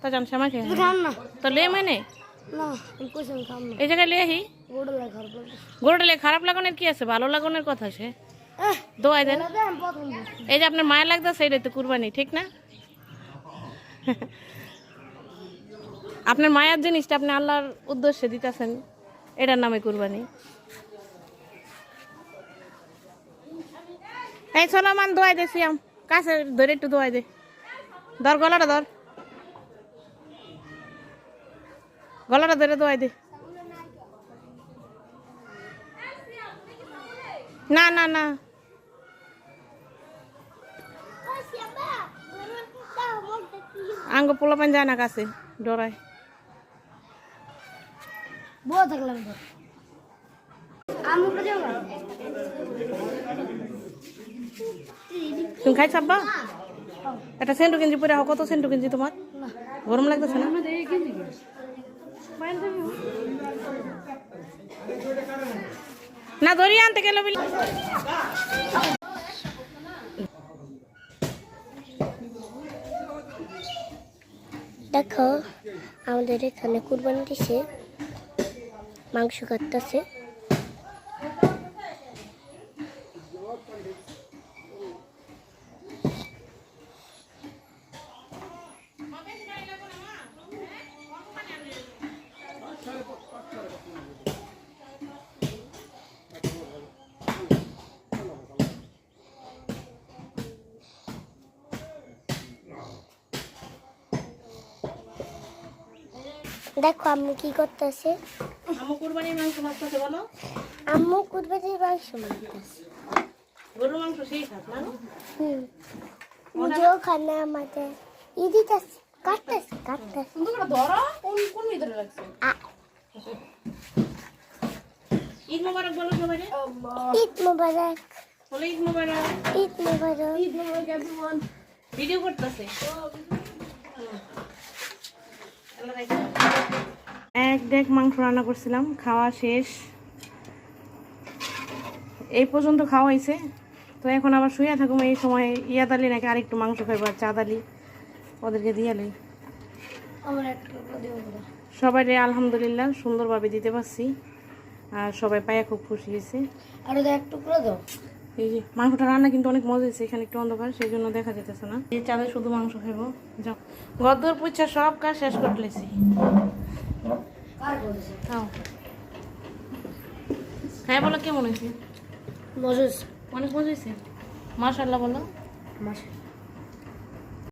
তা জান শ্যামা খেয়ে খাম না তো লে মানে না আমি কইছিলাম খাম না এই জায়গায় লেহি গোড়া লাগে খারাপ লাগে গরুটা লে খারাপ লাগানোর কি আছে ভালো লাগানোর কথা আছে দোয়াই দেন এটা আমি প্রথম দেখছি এই যে আপনার মায়া লাগতেছে এটাই তো কুরবানি ঠিক না আপনার মায়ার জিনিসটা আপনি আল্লাহর উদ্দেশ্যে দিতেছেন এটার নামে কুরবানি এই চলো মান দোয়াই দে সিয়াম কাছে ধরে একটু দোয়াই দে ধর গলাটা ধর গলাটা ধরে দোয়াই দে না না না আঙ্গ পোলা পান যায় না কাছে ডরায় বড় থাকলাম তো আমি করে যাবো তুমি খাই চাপবা একটা সেন্টু কিনছি পরে কত সেন্টু কিনছি তোমার গরম লাগতেছে না না ধরিয়ে আনতে গেল দেখো আমাদের এখানে কুরবানি দিছে মাংস কাটতেছে দেখো আম্মু কি করতেছে আম্মু কুরবানির মাংস ভাজতেছে বলো আম্মু কুরবানির মাংস মারতেছে গরুর মাংস সেই খাত না মুঝেও খানা আমাদের ইদিতাছে কাটতেছে তোমরা ধরো কোন কোন ভিতরে লাগছে ঈদ মোবারক বলো সবাই ঈদ মোবারক বলে ঈদ মোবারক ঈদ মোবারক ঈদ মোবারক এভরিওয়ান ভিডিও করতেছে এক ডেক মাংস রান্না করছিলাম খাওয়া শেষ এই পর্যন্ত খাওয়া হয়েছে তো এখন আবার শুয়ে থাকুম এই সময় ইয়াদালি নাকি আরেকটু মাংস খাইবো আর চাঁদালি ওদেরকে দিয়ে লই সবাই আলহামদুলিল্লাহ সুন্দরভাবে দিতে পারছি আর সবাই পায়ে খুব খুশি হয়েছে আর এক টুকরো দাও এই যে মাংসটা রান্না কিন্তু অনেক মজা হয়েছে এখানে একটু অন্ধকার সেই জন্য দেখা যেতেছে না এই চাঁদে শুধু মাংস খাইবো যাও গদ্দর পুচ্ছা সব কাজ শেষ করে লেছি হ্যাঁ বলো কেমন হয়েছে মজুস অনেক মজা হয়েছে মাশাআল্লাহ বলো মাশাআল্লাহ